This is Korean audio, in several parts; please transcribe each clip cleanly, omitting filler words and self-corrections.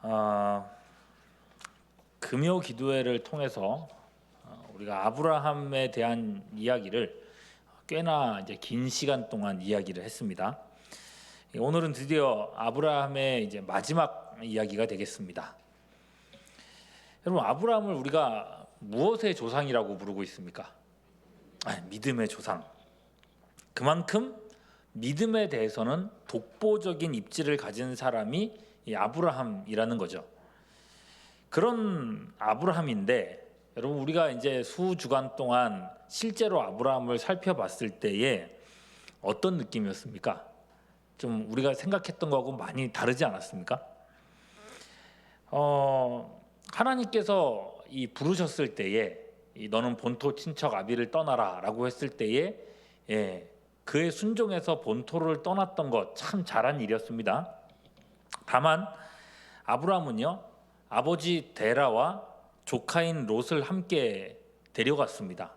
아, 금요 기도회를 통해서 우리가 아브라함에 대한 이야기를 꽤나 이제 긴 시간 동안 이야기를 했습니다. 오늘은 드디어 아브라함의 이제 마지막 이야기가 되겠습니다. 여러분, 아브라함을 우리가 무엇의 조상이라고 부르고 있습니까? 믿음의 조상. 그만큼 믿음에 대해서는 독보적인 입지를 가진 사람이 이 아브라함이라는 거죠. 그런 아브라함인데, 여러분, 우리가 이제 수주간 동안 실제로 아브라함을 살펴봤을 때에 어떤 느낌이었습니까? 좀 우리가 생각했던 거하고 많이 다르지 않았습니까? 하나님께서 이 부르셨을 때에 너는 본토 친척 아비를 떠나라라고 했을 때에 그의 순종에서 본토를 떠났던 것 참 잘한 일이었습니다. 다만 아브라함은요, 아버지 데라와 조카인 롯을 함께 데려갔습니다.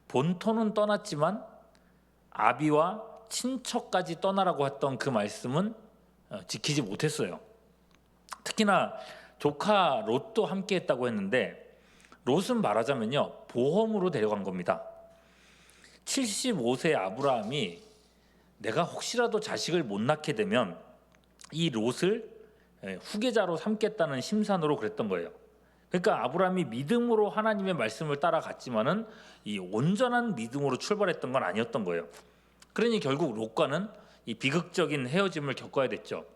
본토는 떠났지만 아비와 친척까지 떠나라고 했던 그 말씀은 지키지 못했어요. 특히나 조카 롯도 함께 했다고 했는데, 롯은 말하자면요, 보험으로 데려간 겁니다. 75세 아브라함이 내가 혹시라도 자식을 못 낳게 되면 이 롯을 후계자로 삼겠다는 심산으로 그랬던 거예요. 그러니까 아브라함이 믿음으로 하나님의 말씀을 따라갔지만은 이 온전한 믿음으로 출발했던 건 아니었던 거예요. 그러니 결국 롯과는 이 비극적인 헤어짐을 겪어야 됐죠.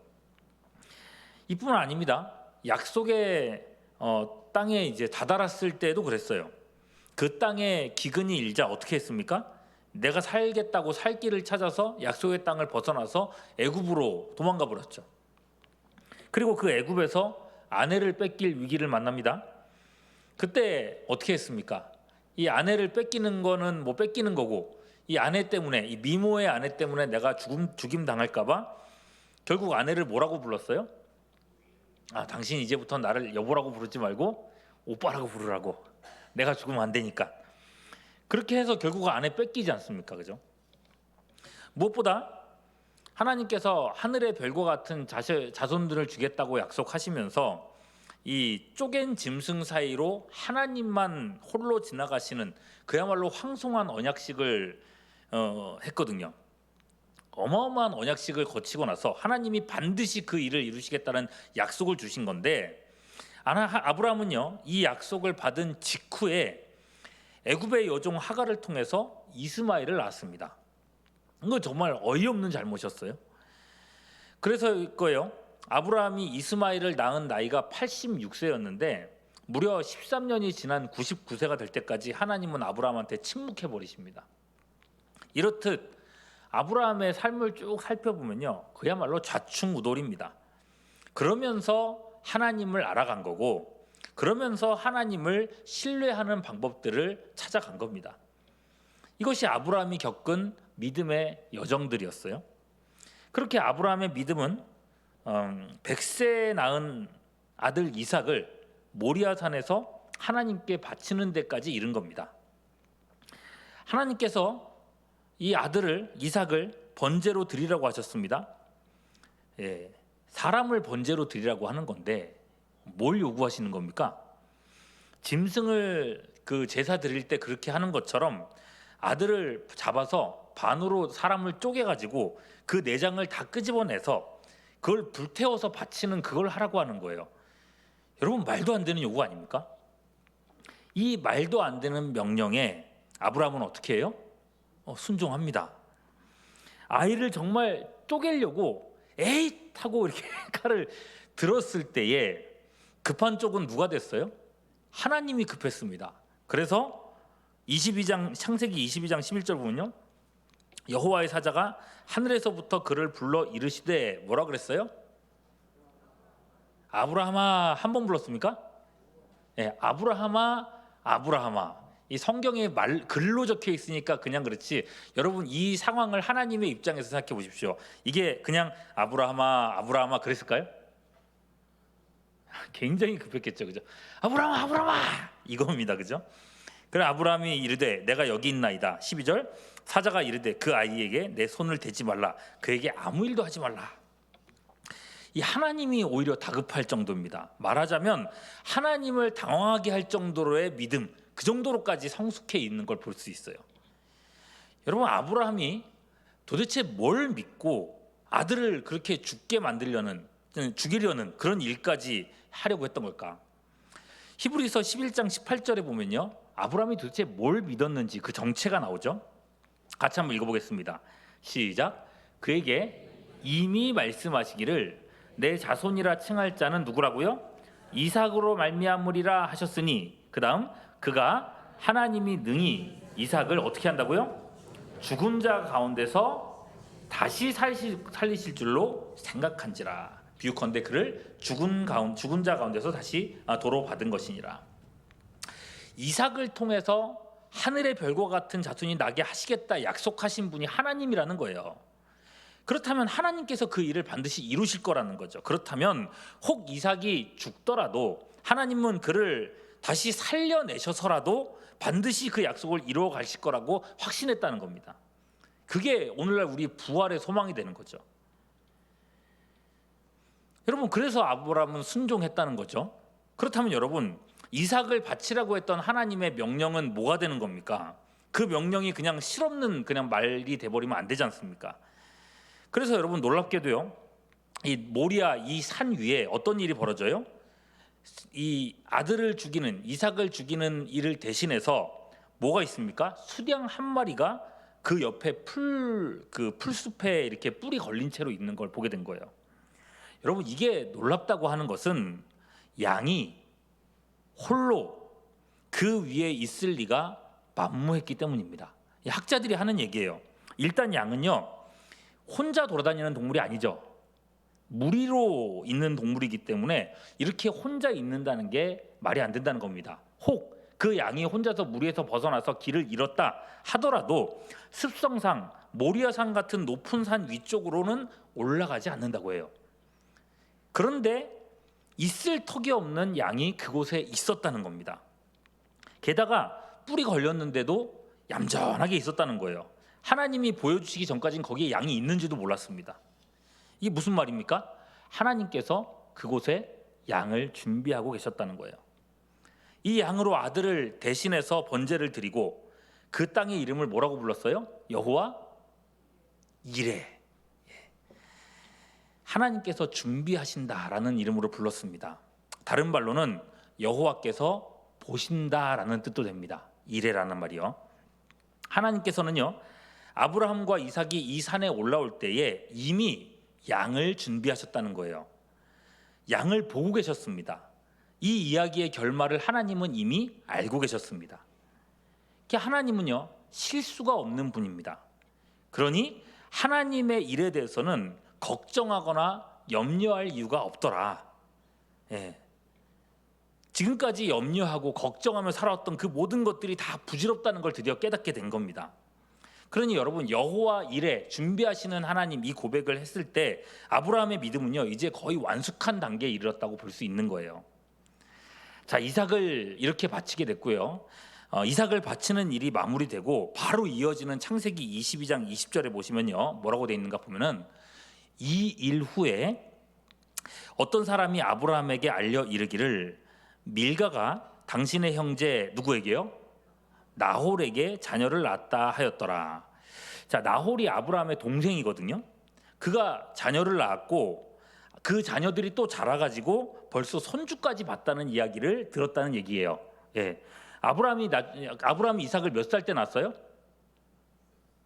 이뿐 아닙니다. 약속의 땅에 이제 다다랐을 때도 그랬어요. 그 땅에 기근이 일자 어떻게 했습니까? 내가 살겠다고 살 길을 찾아서 약속의 땅을 벗어나서 애굽으로 도망가 버렸죠. 그리고 그 애굽에서 아내를 뺏길 위기를 만납니다. 그때 어떻게 했습니까? 이 아내를 뺏기는 거는 뭐 뺏기는 거고, 이 아내 때문에, 이 미모의 아내 때문에 내가 죽임 당할까봐 결국 아내를 뭐라고 불렀어요? 당신 이제부터 나를 여보라고 부르지 말고 오빠라고 부르라고. 내가 죽으면 안 되니까. 그렇게 해서 결국 아내 뺏기지 않습니까? 그죠? 무엇보다 하나님께서 하늘의 별과 같은 자손들을 주겠다고 약속하시면서 이 쪼갠 짐승 사이로 하나님만 홀로 지나가시는 그야말로 황송한 언약식을 했거든요. 어마어마한 언약식을 거치고 나서 하나님이 반드시 그 일을 이루시겠다는 약속을 주신 건데, 아브라함은요, 이 약속을 받은 직후에 애굽의 여종 하갈을 통해서 이스마엘을 낳았습니다. 이거 정말 어이없는 잘못이었어요. 그래서 거예요. 아브라함이 이스마엘을 낳은 나이가 86세였는데 무려 13년이 지난 99세가 될 때까지 하나님은 아브라함한테 침묵해 버리십니다. 이렇듯 아브라함의 삶을 쭉 살펴보면요, 그야말로 좌충우돌입니다. 그러면서 하나님을 알아간 거고, 그러면서 하나님을 신뢰하는 방법들을 찾아간 겁니다. 이것이 아브라함이 겪은 믿음의 여정들이었어요. 그렇게 아브라함의 믿음은 100세에 낳은 아들 이삭을 모리아산에서 하나님께 바치는 데까지 이른 겁니다. 하나님께서 이 아들을 이삭을 번제로 드리라고 하셨습니다. 사람을 번제로 드리라고 하는 건데 뭘 요구하시는 겁니까? 짐승을 그 제사 드릴 때 그렇게 하는 것처럼 아들을 잡아서 반으로 사람을 쪼개가지고 그 내장을 다 끄집어내서 그걸 불태워서 바치는 그걸 하라고 하는 거예요. 여러분, 말도 안 되는 요구 아닙니까? 이 말도 안 되는 명령에 아브라함은 어떻게 해요? 순종합니다. 아이를 정말 쪼개려고 에잇 하고 이렇게 칼을 들었을 때에 급한 쪽은 누가 됐어요? 하나님이 급했습니다. 그래서 창세기 22장 11절 보면요, 여호와의 사자가 하늘에서부터 그를 불러 이르시되 뭐라 그랬어요? 아브라함아. 한 번 불렀습니까? 아브라함아, 아브라함아. 이 성경에 글로 적혀 있으니까 그냥 그렇지, 여러분 이 상황을 하나님의 입장에서 생각해 보십시오. 이게 그냥 아브라함아, 아브라함아 그랬을까요? 굉장히 급했겠죠, 그죠? 아브라함아, 아브라함아 이겁니다, 그죠? 그래 아브라함이 이르되 내가 여기 있나이다. 12절 사자가 이르되 그 아이에게 내 손을 대지 말라, 그에게 아무 일도 하지 말라. 이 하나님이 오히려 다급할 정도입니다. 말하자면 하나님을 당황하게 할 정도로의 믿음, 그 정도로까지 성숙해 있는 걸 볼 수 있어요. 여러분, 아브라함이 도대체 뭘 믿고 아들을 그렇게 죽이려는 그런 일까지 하려고 했던 걸까? 히브리서 11장 18절에 보면요, 아브라함이 도대체 뭘 믿었는지 그 정체가 나오죠. 같이 한번 읽어보겠습니다. 시작. 그에게 이미 말씀하시기를 내 자손이라 칭할 자는 누구라고요? 이삭으로 말미암으리라 하셨으니, 그 다음 그가 하나님이 능히 이삭을 어떻게 한다고요? 죽은 자 가운데서 다시 살리실 줄로 생각한지라. 비유컨대 그를 죽은 자 가운데서 다시 도로 받은 것이니라. 이삭을 통해서 하늘의 별과 같은 자손이 나게 하시겠다 약속하신 분이 하나님이라는 거예요. 그렇다면 하나님께서 그 일을 반드시 이루실 거라는 거죠. 그렇다면 혹 이삭이 죽더라도 하나님은 그를 다시 살려내셔서라도 반드시 그 약속을 이루어 가실 거라고 확신했다는 겁니다. 그게 오늘날 우리 부활의 소망이 되는 거죠. 여러분, 그래서 아브라함은 순종했다는 거죠. 그렇다면 여러분, 이삭을 바치라고 했던 하나님의 명령은 뭐가 되는 겁니까? 그 명령이 그냥 실없는 그냥 말이 돼버리면 안 되지 않습니까? 그래서 여러분, 놀랍게도요, 이 모리아 이 산 위에 어떤 일이 벌어져요? 이 아들을 죽이는, 이삭을 죽이는 일을 대신해서 뭐가 있습니까? 수량 한 마리가 그 옆에 풀숲에 이렇게 뿔이 걸린 채로 있는 걸 보게 된 거예요. 여러분, 이게 놀랍다고 하는 것은 양이 홀로 그 위에 있을 리가 만무했기 때문입니다. 학자들이 하는 얘기예요. 일단 양은요, 혼자 돌아다니는 동물이 아니죠. 무리로 있는 동물이기 때문에 이렇게 혼자 있는다는 게 말이 안 된다는 겁니다. 혹 그 양이 혼자서 무리에서 벗어나서 길을 잃었다 하더라도 습성상 모리아산 같은 높은 산 위쪽으로는 올라가지 않는다고 해요. 그런데 있을 턱이 없는 양이 그곳에 있었다는 겁니다. 게다가 뿔이 걸렸는데도 얌전하게 있었다는 거예요. 하나님이 보여주시기 전까지는 거기에 양이 있는지도 몰랐습니다. 이게 무슨 말입니까? 하나님께서 그곳에 양을 준비하고 계셨다는 거예요. 이 양으로 아들을 대신해서 번제를 드리고 그 땅의 이름을 뭐라고 불렀어요? 여호와 이레. 하나님께서 준비하신다라는 이름으로 불렀습니다. 다른 말로는 여호와께서 보신다라는 뜻도 됩니다. 이레라는 말이요. 하나님께서는요, 아브라함과 이삭이 이 산에 올라올 때에 이미 양을 준비하셨다는 거예요. 양을 보고 계셨습니다. 이 이야기의 결말을 하나님은 이미 알고 계셨습니다. 하나님은요, 실수가 없는 분입니다. 그러니 하나님의 일에 대해서는 걱정하거나 염려할 이유가 없더라. 지금까지 염려하고 걱정하며 살아왔던 그 모든 것들이 다 부질없다는 걸 드디어 깨닫게 된 겁니다. 그러니 여러분, 여호와 이레 준비하시는 하나님, 이 고백을 했을 때 아브라함의 믿음은요, 이제 거의 완숙한 단계에 이르렀다고 볼 수 있는 거예요. 자, 이삭을 이렇게 바치게 됐고요. 이삭을 바치는 일이 마무리되고 바로 이어지는 창세기 22장 20절에 보시면요, 뭐라고 돼 있는가 보면은, 이 일 후에 어떤 사람이 아브라함에게 알려 이르기를 밀가가 당신의 형제 누구에게요? 나홀에게 자녀를 낳았다 하였더라. 자, 나홀이 아브라함의 동생이거든요. 그가 자녀를 낳았고 그 자녀들이 또 자라가지고 벌써 손주까지 봤다는 이야기를 들었다는 얘기예요. 아브라함이 이삭을 몇 살 때 낳았어요?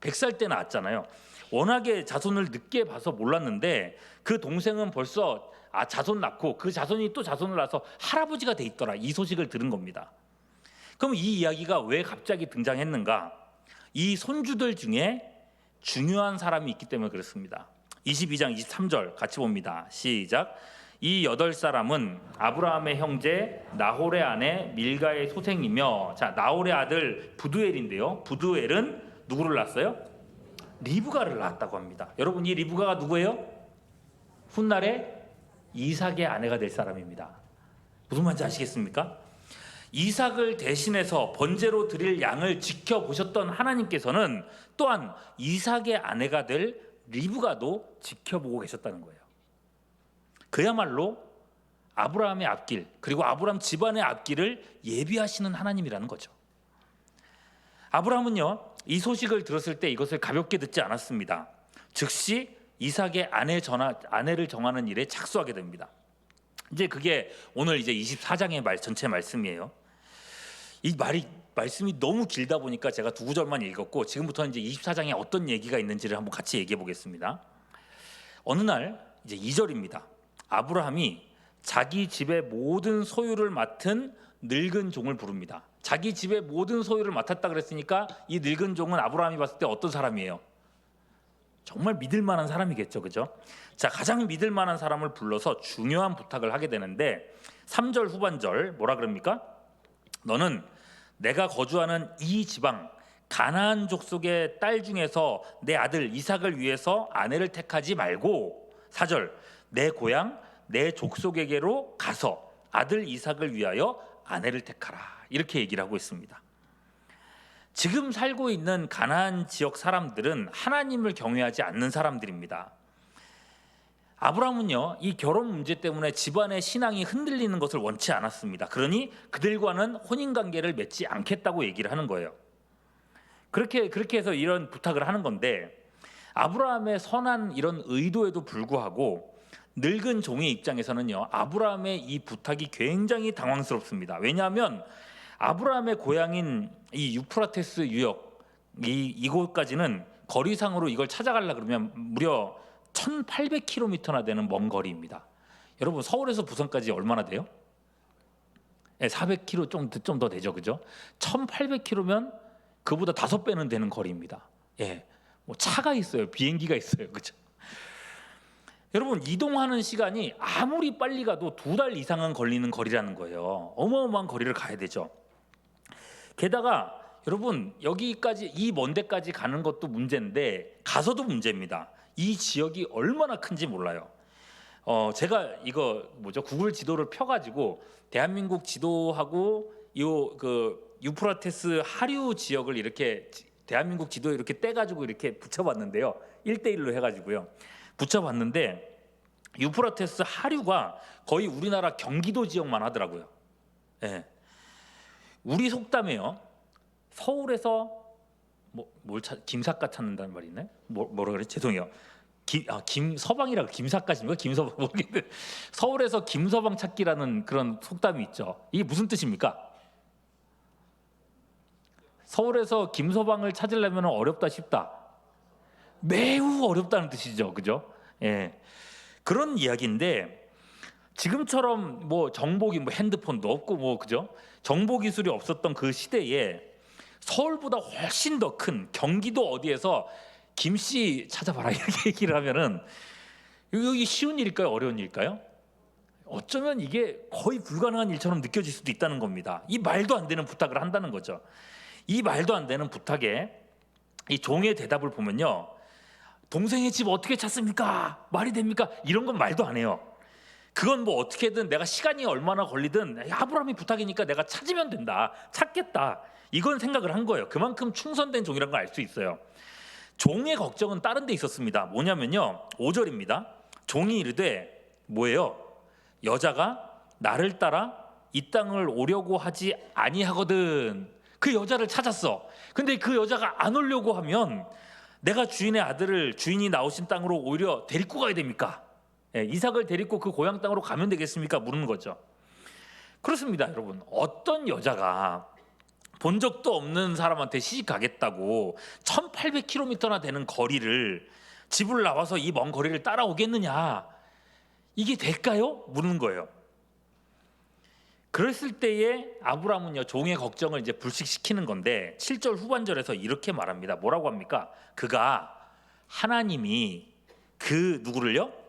100살 때 낳았잖아요. 워낙에 자손을 늦게 봐서 몰랐는데 그 동생은 벌써 자손 낳고 그 자손이 또 자손을 낳아서 할아버지가 돼 있더라. 이 소식을 들은 겁니다. 그럼 이 이야기가 왜 갑자기 등장했는가? 이 손주들 중에 중요한 사람이 있기 때문에 그렇습니다. 22장 23절 같이 봅니다. 시작. 이 8사람은 아브라함의 형제 나홀의 아내 밀가의 소생이며, 자, 나홀의 아들 부두엘인데요. 부두엘은 누구를 낳았어요? 리브가를 낳았다고 합니다. 여러분, 이 리브가가 누구예요? 훗날에 이삭의 아내가 될 사람입니다. 무슨 말인지 아시겠습니까? 이삭을 대신해서 번제로 드릴 양을 지켜보셨던 하나님께서는 또한 이삭의 아내가 될 리브가도 지켜보고 계셨다는 거예요. 그야말로 아브라함의 앞길, 그리고 아브라함 집안의 앞길을 예비하시는 하나님이라는 거죠. 아브라함은요, 이 소식을 들었을 때 이것을 가볍게 듣지 않았습니다. 즉시 이삭의 아내를 정하는 일에 착수하게 됩니다. 이제 그게 오늘 이제 24장의 전체 말씀이에요. 이 말씀이 너무 길다 보니까 제가 두 구절만 읽었고, 지금부터는 이제 24장에 어떤 얘기가 있는지를 한번 같이 얘기해 보겠습니다. 어느 날 이제 2절입니다. 아브라함이 자기 집의 모든 소유를 맡은 늙은 종을 부릅니다. 자기 집의 모든 소유를 맡았다 그랬으니까 이 늙은 종은 아브라함이 봤을 때 어떤 사람이에요? 정말 믿을 만한 사람이겠죠, 그죠? 자, 가장 믿을 만한 사람을 불러서 중요한 부탁을 하게 되는데 3절 후반절 뭐라 그럽니까? 너는 내가 거주하는 이 지방 가나안 족속의 딸 중에서 내 아들 이삭을 위해서 아내를 택하지 말고 4절 내 고향 내 족속에게로 가서 아들 이삭을 위하여 아내를 택하라, 이렇게 얘기를 하고 있습니다. 지금 살고 있는 가나안 지역 사람들은 하나님을 경외하지 않는 사람들입니다. 아브라함은요, 이 결혼 문제 때문에 집안의 신앙이 흔들리는 것을 원치 않았습니다. 그러니 그들과는 혼인관계를 맺지 않겠다고 얘기를 하는 거예요. 그렇게 해서 이런 부탁을 하는 건데, 아브라함의 선한 이런 의도에도 불구하고 늙은 종의 입장에서는요, 아브라함의 이 부탁이 굉장히 당황스럽습니다. 왜냐하면 아브라함의 고향인 이 유프라테스 유역 이곳까지는 거리상으로 이걸 찾아가려 그러면 무려 1800km나 되는 먼 거리입니다. 여러분, 서울에서 부산까지 얼마나 돼요? 400km 좀 더 되죠, 그죠? 1800km면 그보다 5배는 되는 거리입니다. 뭐 차가 있어요, 비행기가 있어요, 그죠? 여러분, 이동하는 시간이 아무리 빨리 가도 2달 이상은 걸리는 거리라는 거예요. 어마어마한 거리를 가야 되죠. 게다가 여러분, 여기까지 이 먼 데까지 가는 것도 문제인데 가서도 문제입니다. 이 지역이 얼마나 큰지 몰라요. 제가 이거 구글 지도를 펴가지고 대한민국 지도하고 그 유프라테스 하류 지역을 이렇게 대한민국 지도에 이렇게 떼가지고 이렇게 붙여봤는데요. 1대1로 해가지고요. 붙여봤는데 유프라테스 하류가 거의 우리나라 경기도 지역만 하더라고요. 우리 속담에요, 서울에서 김삿갓 찾는다는 말이 있나요? 뭐라 그래? 죄송해요. 김서방이라고, 김삿갓인가? 김서방 모르겠는데 서울에서 김서방 찾기라는 그런 속담이 있죠. 이게 무슨 뜻입니까? 서울에서 김서방을 찾으려면 어렵다, 쉽다? 매우 어렵다는 뜻이죠, 그죠? 그런 이야기인데, 지금처럼 정보기 핸드폰도 없고 그죠? 정보 기술이 없었던 그 시대에 서울보다 훨씬 더 큰 경기도 어디에서 김씨 찾아봐라 이렇게 얘기를 하면은 여기 쉬운 일일까요? 어려운 일일까요? 어쩌면 이게 거의 불가능한 일처럼 느껴질 수도 있다는 겁니다. 이 말도 안 되는 부탁을 한다는 거죠. 이 말도 안 되는 부탁에 이 종의 대답을 보면요, 동생의 집 어떻게 찾습니까? 말이 됩니까? 이런 건 말도 안 해요. 그건 어떻게든 내가 시간이 얼마나 걸리든 아브라함이 부탁이니까 내가 찾으면 된다, 찾겠다, 이건 생각을 한 거예요. 그만큼 충성된 종이라는 걸 알 수 있어요. 종의 걱정은 다른 데 있었습니다. 뭐냐면요, 5절입니다. 종이 이르되 뭐예요? 여자가 나를 따라 이 땅을 오려고 하지 아니하거든. 그 여자를 찾았어. 근데 그 여자가 안 오려고 하면 내가 주인의 아들을 주인이 나오신 땅으로 오히려 데리고 가야 됩니까? 이삭을 데리고 그 고향 땅으로 가면 되겠습니까? 물는 거죠. 그렇습니다, 여러분. 어떤 여자가 본 적도 없는 사람한테 시집 가겠다고 1800km나 되는 거리를, 집을 나와서 이 먼 거리를 따라오겠느냐? 이게 될까요? 묻는 거예요. 그랬을 때에 아브라함은요, 종의 걱정을 이제 불식시키는 건데 7절 후반절에서 이렇게 말합니다. 뭐라고 합니까? 그가 하나님이 그 누구를요?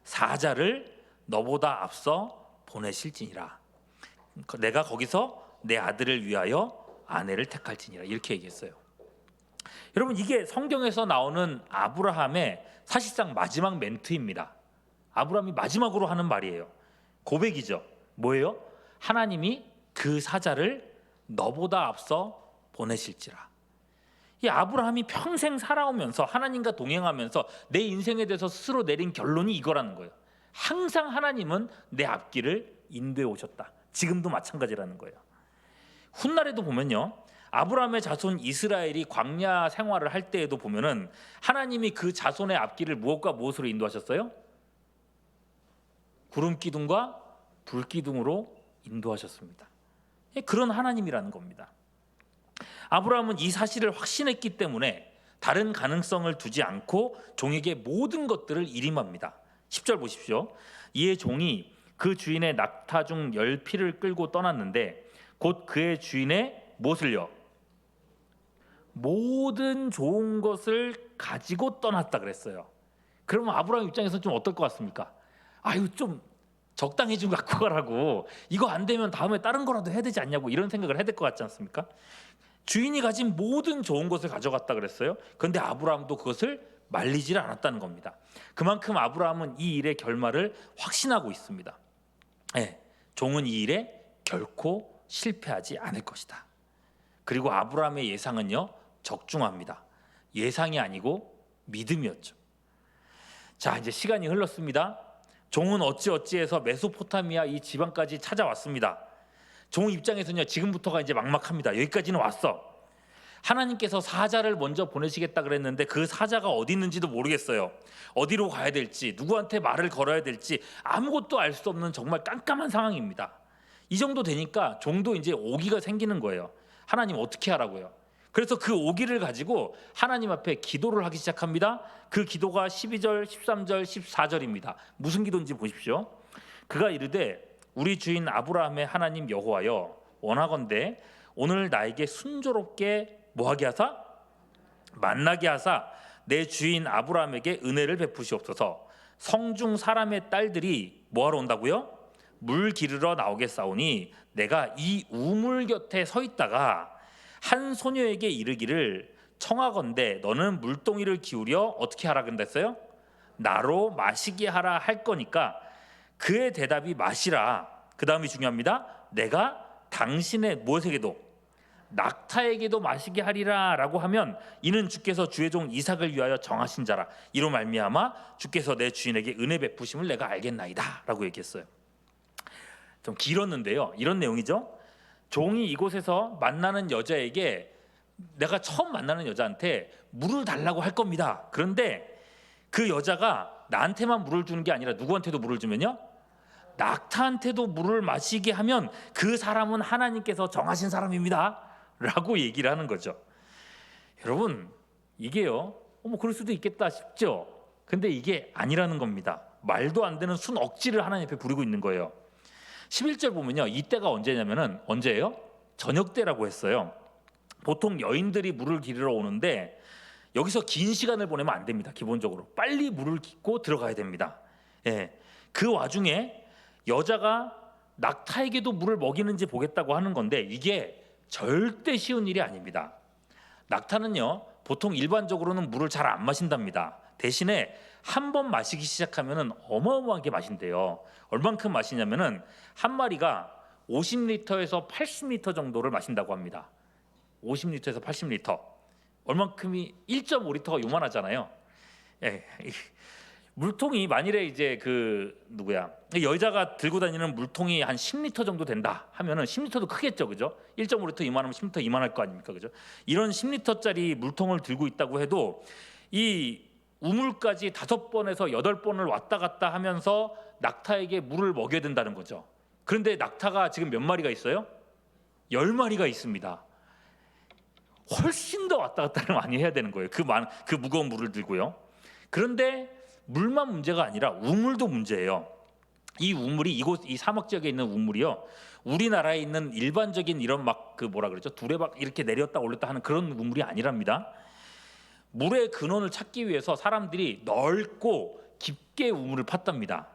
사자를 너보다 앞서 보내실지니라. 내가 거기서 내 아들을 위하여 아내를 택할지니라, 이렇게 얘기했어요. 여러분, 이게 성경에서 나오는 아브라함의 사실상 마지막 멘트입니다. 아브라함이 마지막으로 하는 말이에요. 고백이죠. 뭐예요? 하나님이 그 사자를 너보다 앞서 보내실지라. 이 아브라함이 평생 살아오면서 하나님과 동행하면서 내 인생에 대해서 스스로 내린 결론이 이거라는 거예요. 항상 하나님은 내 앞길을 인도해 오셨다. 지금도 마찬가지라는 거예요. 훗날에도 보면요, 아브라함의 자손 이스라엘이 광야 생활을 할 때에도 보면은 하나님이 그 자손의 앞길을 무엇과 무엇으로 인도하셨어요? 구름 기둥과 불 기둥으로 인도하셨습니다. 그런 하나님이라는 겁니다. 아브라함은 이 사실을 확신했기 때문에 다른 가능성을 두지 않고 종에게 모든 것들을 일임합니다. 10절 보십시오. 이에 종이 그 주인의 낙타 중 10피를 끌고 떠났는데 곧 그의 주인의 무엇을요? 모든 좋은 것을 가지고 떠났다 그랬어요. 그러면 아브라함 입장에서는 좀 어떨 것 같습니까? 아유, 좀 적당히 좀 갖고 가라고, 이거 안 되면 다음에 다른 거라도 해야 되지 않냐고 이런 생각을 해야 될 것 같지 않습니까? 주인이 가진 모든 좋은 것을 가져갔다 그랬어요. 그런데 아브라함도 그것을 말리지를 않았다는 겁니다. 그만큼 아브라함은 이 일의 결말을 확신하고 있습니다. 종은 이 일에 결코 실패하지 않을 것이다. 그리고 아브라함의 예상은요, 적중합니다. 예상이 아니고 믿음이었죠. 자, 이제 시간이 흘렀습니다. 종은 어찌어찌해서 메소포타미아 이 지방까지 찾아왔습니다. 종 입장에서는요, 지금부터가 이제 막막합니다. 여기까지는 왔어. 하나님께서 사자를 먼저 보내시겠다 그랬는데 그 사자가 어디 있는지도 모르겠어요. 어디로 가야 될지, 누구한테 말을 걸어야 될지 아무것도 알 수 없는 정말 깜깜한 상황입니다. 이 정도 되니까 종도 이제 오기가 생기는 거예요. 하나님 어떻게 하라고요? 그래서 그 오기를 가지고 하나님 앞에 기도를 하기 시작합니다. 그 기도가 12절, 13절, 14절입니다. 무슨 기도인지 보십시오. 그가 이르되 우리 주인 아브라함의 하나님 여호와여, 원하건대 오늘 나에게 순조롭게 뭐하게 하사? 만나게 하사 내 주인 아브라함에게 은혜를 베푸시옵소서. 성중 사람의 딸들이 뭐하러 온다고요? 물 기르러 나오겠사오니 내가 이 우물 곁에 서 있다가 한 소녀에게 이르기를 청하건대 너는 물동이를 기울여 어떻게 하라 그랬어요? 나로 마시게 하라 할 거니까 그의 대답이 마시라. 그 다음이 중요합니다. 내가 당신의 무엇에게도 낙타에게도 마시게 하리라 라고 하면 이는 주께서 주의 종 이삭을 위하여 정하신 자라. 이로 말미암아 주께서 내 주인에게 은혜 베푸심을 내가 알겠나이다 라고 얘기했어요. 좀 길었는데요, 이런 내용이죠. 종이 이곳에서 만나는 여자에게, 내가 처음 만나는 여자한테 물을 달라고 할 겁니다. 그런데 그 여자가 나한테만 물을 주는 게 아니라 누구한테도 물을 주면요, 낙타한테도 물을 마시게 하면 그 사람은 하나님께서 정하신 사람입니다 라고 얘기를 하는 거죠. 여러분, 이게요, 뭐 그럴 수도 있겠다 싶죠. 근데 이게 아니라는 겁니다. 말도 안 되는 순 억지를 하나님 앞에 부리고 있는 거예요. 11절 보면요, 이때가 언제냐면은, 언제예요? 저녁 때라고 했어요. 보통 여인들이 물을 기르러 오는데 여기서 긴 시간을 보내면 안 됩니다. 기본적으로 빨리 물을 깃고 들어가야 됩니다. 그 와중에 여자가 낙타에게도 물을 먹이는지 보겠다고 하는 건데 이게 절대 쉬운 일이 아닙니다. 낙타는요, 보통 일반적으로는 물을 잘 안 마신답니다. 대신에 한 번 마시기 시작하면은 어마어마하게 마신대요. 얼만큼 마시냐면은 한 마리가 50리터에서 80리터 정도를 마신다고 합니다. 50리터에서 80리터. 얼만큼이 1.5리터가 요만하잖아요. 물통이 만일에 이제 여자가 들고 다니는 물통이 한 10리터 정도 된다 하면은 10리터도 크겠죠, 그죠? 1.5리터 이만하면 10리터 이만할 거 아닙니까, 그죠? 이런 10리터짜리 물통을 들고 있다고 해도 이 우물까지 5번에서 8번을 왔다 갔다 하면서 낙타에게 물을 먹여야 된다는 거죠. 그런데 낙타가 지금 몇 마리가 있어요? 10마리가 있습니다. 훨씬 더 왔다 갔다를 많이 해야 되는 거예요. 그 무거운 물을 들고요. 그런데 물만 문제가 아니라 우물도 문제예요. 이 우물이 이 사막 지역에 있는 우물이요, 우리나라에 있는 일반적인 이런 두레박 이렇게 내렸다 올렸다 하는 그런 우물이 아니랍니다. 물의 근원을 찾기 위해서 사람들이 넓고 깊게 우물을 팠답니다.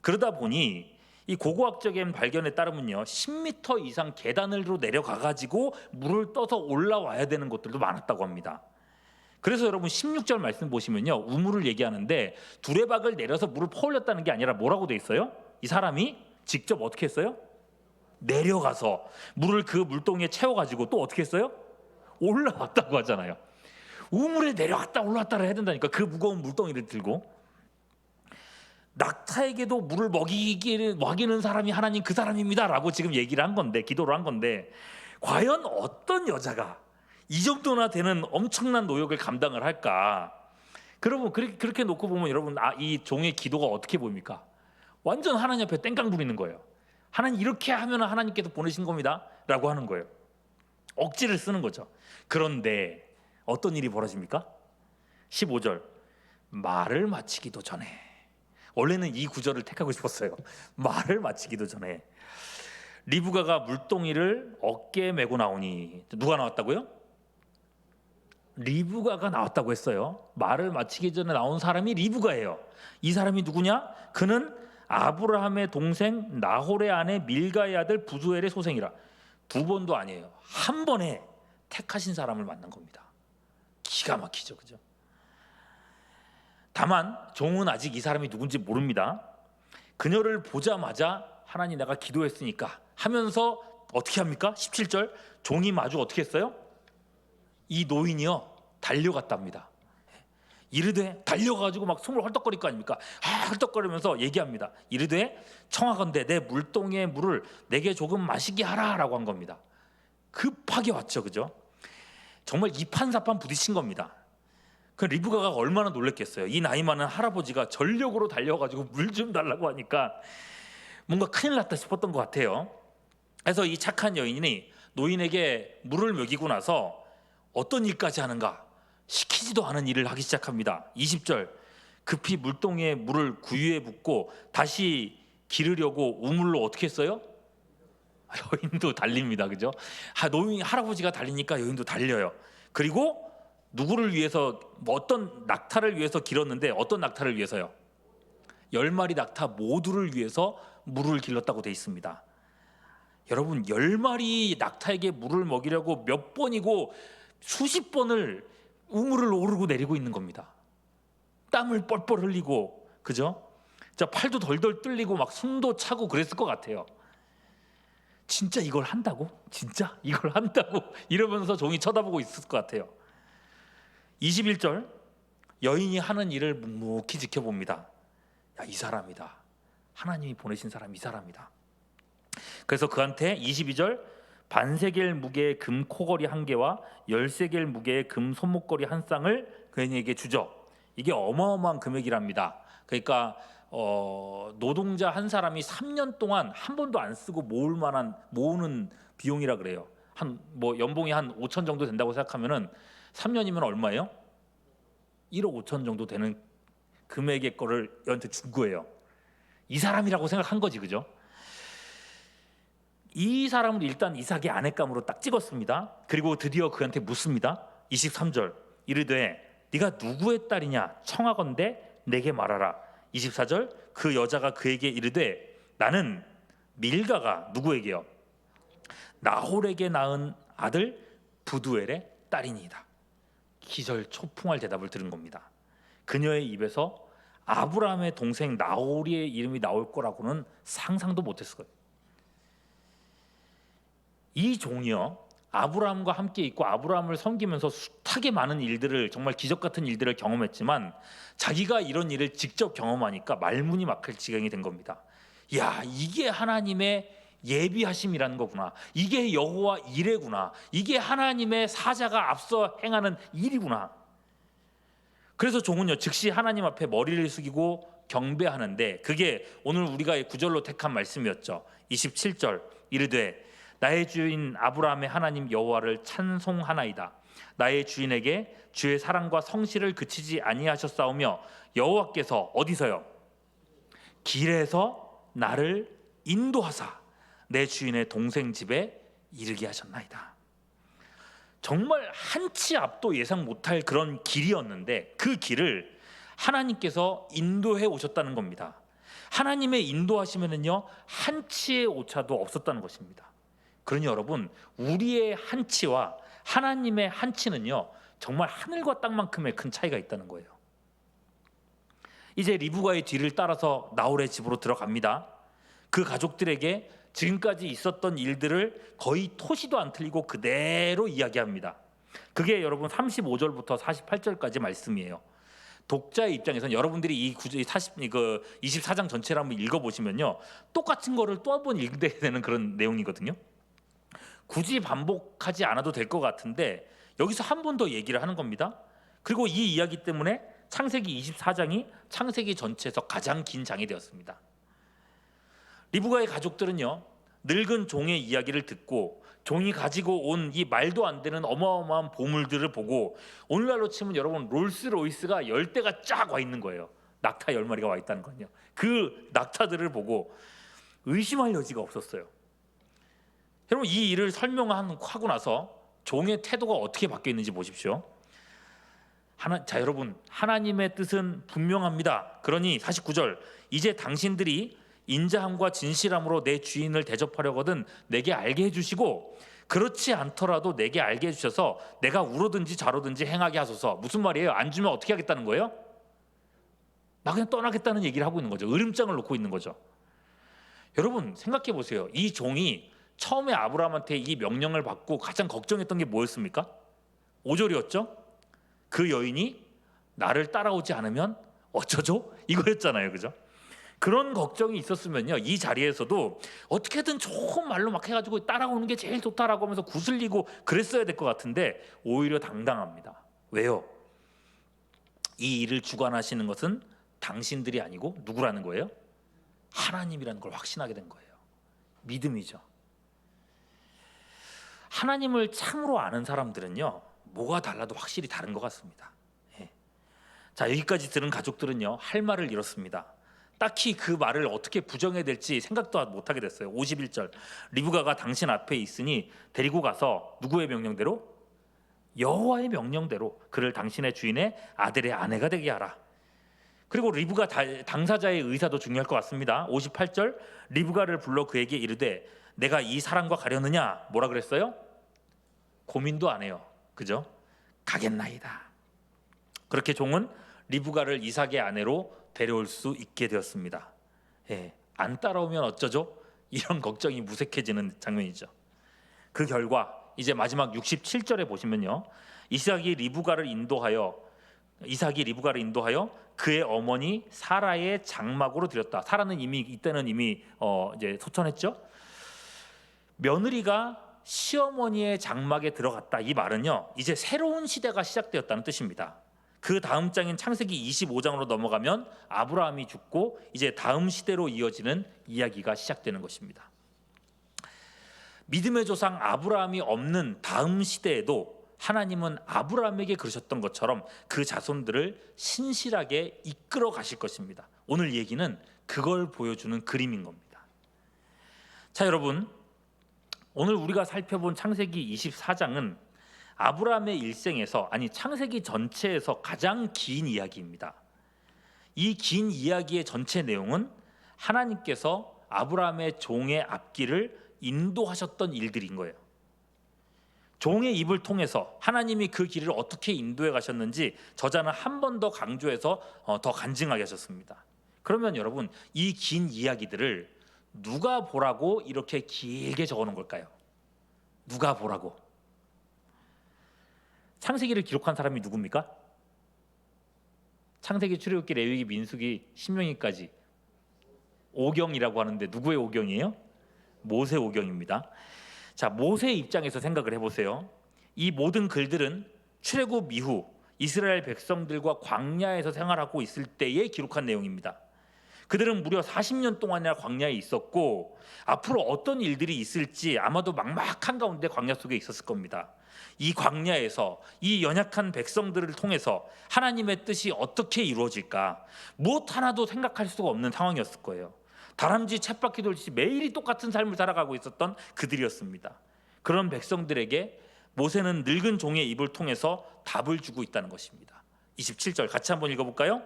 그러다 보니 이 고고학적인 발견에 따르면요, 10m 이상 계단으로 내려가 가지고 물을 떠서 올라와야 되는 곳들도 많았다고 합니다. 그래서 여러분 16절 말씀 보시면요, 우물을 얘기하는데 두레박을 내려서 물을 퍼올렸다는 게 아니라 뭐라고 돼 있어요? 이 사람이 직접 어떻게 했어요? 내려가서 물을 그 물동이에 채워가지고 또 어떻게 했어요? 올라왔다고 하잖아요. 우물에 내려갔다 올라왔다를 해야 된다니까, 그 무거운 물동이를 들고. 낙타에게도 물을 먹이는 사람이 하나님 그 사람입니다라고 지금 얘기를 한 건데, 기도를 한 건데, 과연 어떤 여자가 이 정도나 되는 엄청난 노역을 감당을 할까? 그러면 그렇게 놓고 보면 여러분, 이 종의 기도가 어떻게 보입니까? 완전 하나님 앞에 땡깡 부리는 거예요. 하나님 이렇게 하면 하나님께서 보내신 겁니다 라고 하는 거예요. 억지를 쓰는 거죠. 그런데 어떤 일이 벌어집니까? 15절, 말을 마치기도 전에. 원래는 이 구절을 택하고 싶었어요. 말을 마치기도 전에 리브가가 물동이를 어깨에 메고 나오니. 누가 나왔다고요? 리브가가 나왔다고 했어요. 말을 마치기 전에 나온 사람이 리브가예요. 이 사람이 누구냐? 그는 아브라함의 동생 나홀의 아내 밀가의 아들 부두엘의 소생이라. 두 번도 아니에요. 한 번에 택하신 사람을 만난 겁니다. 기가 막히죠, 그죠? 다만 종은 아직 이 사람이 누군지 모릅니다. 그녀를 보자마자 하나님 내가 기도했으니까 하면서 어떻게 합니까? 17절, 종이 마주 어떻게 했어요? 이 노인이요 달려갔답니다. 이르되, 달려가지고 막 손을 헐떡거릴 거 아닙니까? 헐떡거리면서 얘기합니다. 이르되 청하건대 내 물동이의 물을 내게 조금 마시게 하라 라고 한 겁니다. 급하게 왔죠, 그죠? 정말 이판사판 부딪힌 겁니다. 그 리브가가 얼마나 놀랬겠어요. 이 나이 많은 할아버지가 전력으로 달려가지고 물 좀 달라고 하니까 뭔가 큰일 났다 싶었던 것 같아요. 그래서 이 착한 여인이 노인에게 물을 먹이고 나서 어떤 일까지 하는가? 시키지도 않은 일을 하기 시작합니다. 20절, 급히 물동이에 물을 구유에 붓고 다시 기르려고 우물로 어떻게 했어요? 여인도 달립니다, 그죠? 노인 할아버지가 달리니까 여인도 달려요. 그리고 누구를 위해서, 어떤 낙타를 위해서 길었는데 어떤 낙타를 위해서요? 10마리 낙타 모두를 위해서 물을 길렀다고 돼 있습니다. 여러분, 10마리 낙타에게 물을 먹이려고 몇 번이고 수십 번을 우물을 오르고 내리고 있는 겁니다. 땀을 뻘뻘 흘리고, 그죠? 자, 팔도 덜덜 떨리고 막 숨도 차고 그랬을 것 같아요. 진짜 이걸 한다고? 진짜 이걸 한다고? 이러면서 종이 쳐다보고 있을 것 같아요. 21절, 여인이 하는 일을 묵묵히 지켜봅니다. 야, 이 사람이다. 하나님이 보내신 사람 이 사람이다. 그래서 그한테 22절, 반세겔 무게의 금 코걸이 1개와 10세겔 무게의 금 손목걸이 1쌍을 그에게 주죠. 이게 어마어마한 금액이랍니다. 그러니까 노동자 한 사람이 3년 동안 한 번도 안 쓰고 모으는 비용이라 그래요. 연봉이 한 5천 정도 된다고 생각하면은 3년이면 얼마예요? 1억 5천 정도 되는 금액의 거를 얘한테 준 거예요. 이 사람이라고 생각한 거지, 그죠? 이 사람을 일단 이삭의 아내감으로 딱 찍었습니다. 그리고 드디어 그한테 묻습니다. 23절, 이르되 네가 누구의 딸이냐 청하건대 내게 말하라. 24절, 그 여자가 그에게 이르되 나는 밀가가 누구에게요? 나홀에게 낳은 아들 부두엘의 딸이니이다. 기절초풍할 대답을 들은 겁니다. 그녀의 입에서 아브라함의 동생 나홀의 이름이 나올 거라고는 상상도 못했을 거예요. 이 종이요, 아브라함과 함께 있고 아브라함을 섬기면서 숱하게 많은 일들을, 정말 기적 같은 일들을 경험했지만 자기가 이런 일을 직접 경험하니까 말문이 막힐 지경이 된 겁니다. 야, 이게 하나님의 예비하심이라는 거구나. 이게 여호와 이레구나. 이게 하나님의 사자가 앞서 행하는 일이구나. 그래서 종은요, 즉시 하나님 앞에 머리를 숙이고 경배하는데, 그게 오늘 우리가 구절로 택한 말씀이었죠. 27절, 이르되 나의 주인 아브라함의 하나님 여호와를 찬송하나이다. 나의 주인에게 주의 사랑과 성실을 그치지 아니하셨사오며 여호와께서 어디서요? 길에서 나를 인도하사 내 주인의 동생 집에 이르게 하셨나이다. 정말 한치 앞도 예상 못할 그런 길이었는데 그 길을 하나님께서 인도해 오셨다는 겁니다. 하나님의 인도하시면은요, 한치의 오차도 없었다는 것입니다. 그러니 여러분, 우리의 한치와 하나님의 한치는요, 정말 하늘과 땅만큼의 큰 차이가 있다는 거예요. 이제 리브가의 뒤를 따라서 나홀의 집으로 들어갑니다. 그 가족들에게 지금까지 있었던 일들을 거의 토시도 안 틀리고 그대로 이야기합니다. 그게 여러분 35절부터 48절까지 말씀이에요. 독자의 입장에서는 여러분들이 이 24장 전체를 한번 읽어보시면요, 똑같은 거를 또 한 번 읽게 되는 그런 내용이거든요. 굳이 반복하지 않아도 될 것 같은데 여기서 한 번 더 얘기를 하는 겁니다. 그리고 이 이야기 때문에 창세기 24장이 창세기 전체에서 가장 긴 장이 되었습니다. 리브가의 가족들은요, 늙은 종의 이야기를 듣고 종이 가지고 온 이 말도 안 되는 어마어마한 보물들을 보고, 오늘날로 치면 여러분 롤스로이스가 10대가 쫙 와 있는 거예요. 낙타 10마리가 와 있다는 건요. 그 낙타들을 보고 의심할 여지가 없었어요. 여러분, 이 일을 설명하고 나서 종의 태도가 어떻게 바뀌어 있는지 보십시오. 자, 여러분, 하나님의 뜻은 분명합니다. 그러니 49절, 이제 당신들이 인자함과 진실함으로 내 주인을 대접하려거든 내게 알게 해주시고, 그렇지 않더라도 내게 알게 해주셔서 내가 울어든지 자로든지 행하게 하소서. 무슨 말이에요? 안 주면 어떻게 하겠다는 거예요? 나 그냥 떠나겠다는 얘기를 하고 있는 거죠. 으름장을 놓고 있는 거죠. 여러분, 생각해 보세요. 이 종이 처음에 아브라함한테 이 명령을 받고 가장 걱정했던 게 뭐였습니까? 5절이었죠. 그 여인이 나를 따라오지 않으면 어쩌죠? 이거였잖아요. 그죠? 그런 걱정이 있었으면요, 이 자리에서도 어떻게든 좋은 말로 막 해가지고 따라오는 게 제일 좋다라고 하면서 구슬리고 그랬어야 될 것 같은데 오히려 당당합니다. 왜요? 이 일을 주관하시는 것은 당신들이 아니고 누구라는 거예요? 하나님이라는 걸 확신하게 된 거예요. 믿음이죠. 하나님을 참으로 아는 사람들은요, 뭐가 달라도 확실히 다른 것 같습니다. 자, 여기까지 들은 가족들은요, 할 말을 잃었습니다. 딱히 그 말을 어떻게 부정해야 될지 생각도 못하게 됐어요. 51절, 리브가가 당신 앞에 있으니 데리고 가서 누구의 명령대로? 여호와의 명령대로 그를 당신의 주인의 아들의 아내가 되게 하라. 그리고 리브가 당사자의 의사도 중요할 것 같습니다. 58절, 리브가를 불러 그에게 이르되 내가 이 사람과 가려느냐? 뭐라 그랬어요? 고민도 안 해요. 그죠? 가겠나이다. 그렇게 종은 리브가를 이삭의 아내로 데려올 수 있게 되었습니다. 안 따라오면 어쩌죠? 이런 걱정이 무색해지는 장면이죠. 그 결과 이제 마지막 67절에 보시면요, 이삭이 리브가를 인도하여 그의 어머니 사라의 장막으로 들였다. 사라는 이때는 이미 이제 소천했죠. 며느리가 시어머니의 장막에 들어갔다. 이 말은요, 이제 새로운 시대가 시작되었다는 뜻입니다. 그 다음 장인 창세기 25장으로 넘어가면 아브라함이 죽고 이제 다음 시대로 이어지는 이야기가 시작되는 것입니다. 믿음의 조상 아브라함이 없는 다음 시대에도 하나님은 아브라함에게 그러셨던 것처럼 그 자손들을 신실하게 이끌어 가실 것입니다. 오늘 얘기는 그걸 보여주는 그림인 겁니다. 자, 여러분, 오늘 우리가 살펴본 창세기 24장은 아브라함의 일생에서, 아니 창세기 전체에서 가장 긴 이야기입니다. 이 긴 이야기의 전체 내용은 하나님께서 아브라함의 종의 앞길을 인도하셨던 일들인 거예요. 종의 입을 통해서 하나님이 그 길을 어떻게 인도해 가셨는지 저자는 한 번 더 강조해서 더 간증하게 하셨습니다. 그러면 여러분, 이 긴 이야기들을 누가 보라고 이렇게 길게 적어놓은 걸까요? 누가 보라고? 창세기를 기록한 사람이 누굽니까? 창세기, 출애굽기, 레위기, 민수기, 신명기까지 오경이라고 하는데 누구의 오경이에요? 모세 오경입니다. 자, 모세의 입장에서 생각을 해보세요. 이 모든 글들은 출애굽 이후 이스라엘 백성들과 광야에서 생활하고 있을 때에 기록한 내용입니다. 그들은 무려 40년 동안이나 광야에 있었고 앞으로 어떤 일들이 있을지 아마도 막막한 가운데 광야 속에 있었을 겁니다. 이 광야에서 이 연약한 백성들을 통해서 하나님의 뜻이 어떻게 이루어질까 무엇 하나도 생각할 수가 없는 상황이었을 거예요. 다람쥐 쳇바퀴 돌듯이 매일이 똑같은 삶을 살아가고 있었던 그들이었습니다. 그런 백성들에게 모세는 늙은 종의 입을 통해서 답을 주고 있다는 것입니다. 27절 같이 한번 읽어볼까요?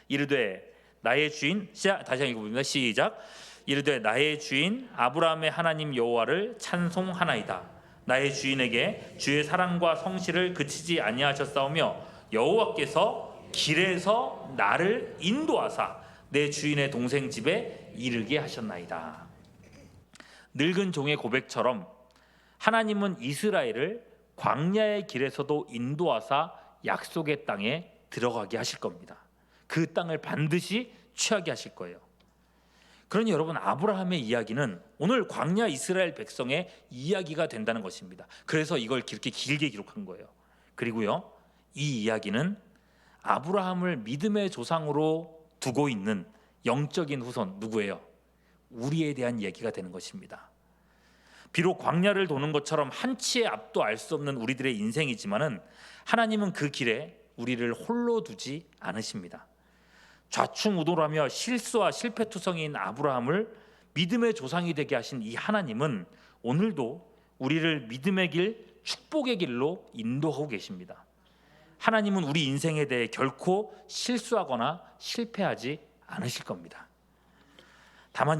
이르되 나의 주인, 다시 한번 읽어봅니다. 시작. 이르되 나의 주인 아브라함의 하나님 여호와를 찬송하나이다. 나의 주인에게 주의 사랑과 성실을 그치지 아니하셨사오며 여호와께서 길에서 나를 인도하사 내 주인의 동생 집에 이르게 하셨나이다. 늙은 종의 고백처럼 하나님은 이스라엘을 광야의 길에서도 인도하사 약속의 땅에 들어가게 하실 겁니다. 그 땅을 반드시 취하게 하실 거예요. 그러니 여러분, 아브라함의 이야기는 오늘 광야 이스라엘 백성의 이야기가 된다는 것입니다. 그래서 이걸 이렇게 길게 기록한 거예요. 그리고요, 이 이야기는 아브라함을 믿음의 조상으로 두고 있는 영적인 후손 누구예요? 우리에 대한 얘기가 되는 것입니다. 비록 광야를 도는 것처럼 한치의 앞도 알 수 없는 우리들의 인생이지만은 하나님은 그 길에 우리를 홀로 두지 않으십니다. 좌충우돌하며 실수와 실패투성이인 아브라함을 믿음의 조상이 되게 하신 이 하나님은 오늘도 우리를 믿음의 길, 축복의 길로 인도하고 계십니다. 하나님은 우리 인생에 대해 결코 실수하거나 실패하지 않으실 겁니다. 다만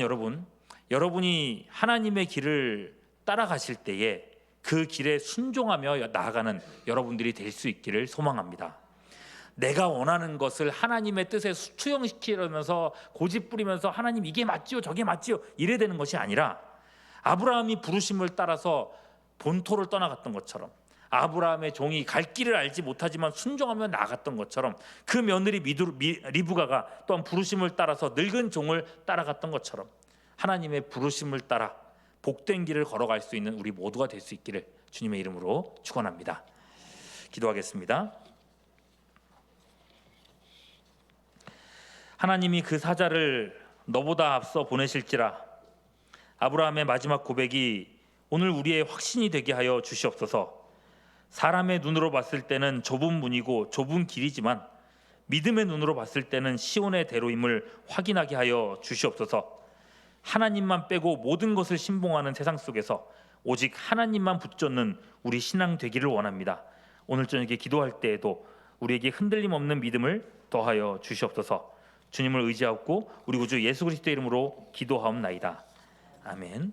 여러분이 하나님의 길을 따라가실 때에 그 길에 순종하며 나아가는 여러분들이 될 수 있기를 소망합니다. 내가 원하는 것을 하나님의 뜻에 투영시키려면서 고집부리면서 하나님 이게 맞지요 저게 맞지요 이래 되는 것이 아니라, 아브라함이 부르심을 따라서 본토를 떠나갔던 것처럼, 아브라함의 종이 갈 길을 알지 못하지만 순종하며 나아갔던 것처럼, 그 며느리 리브가가 또한 부르심을 따라서 늙은 종을 따라갔던 것처럼 하나님의 부르심을 따라 복된 길을 걸어갈 수 있는 우리 모두가 될 수 있기를 주님의 이름으로 축원합니다. 기도하겠습니다. 하나님이 그 사자를 너보다 앞서 보내실지라, 아브라함의 마지막 고백이 오늘 우리의 확신이 되게 하여 주시옵소서. 사람의 눈으로 봤을 때는 좁은 문이고 좁은 길이지만 믿음의 눈으로 봤을 때는 시온의 대로임을 확인하게 하여 주시옵소서. 하나님만 빼고 모든 것을 신봉하는 세상 속에서 오직 하나님만 붙잡는 우리 신앙 되기를 원합니다. 오늘 저녁에 기도할 때에도 우리에게 흔들림 없는 믿음을 더하여 주시옵소서. 주님을 의지하고 우리 구주 예수 그리스도의 이름으로 기도하옵나이다. 아멘.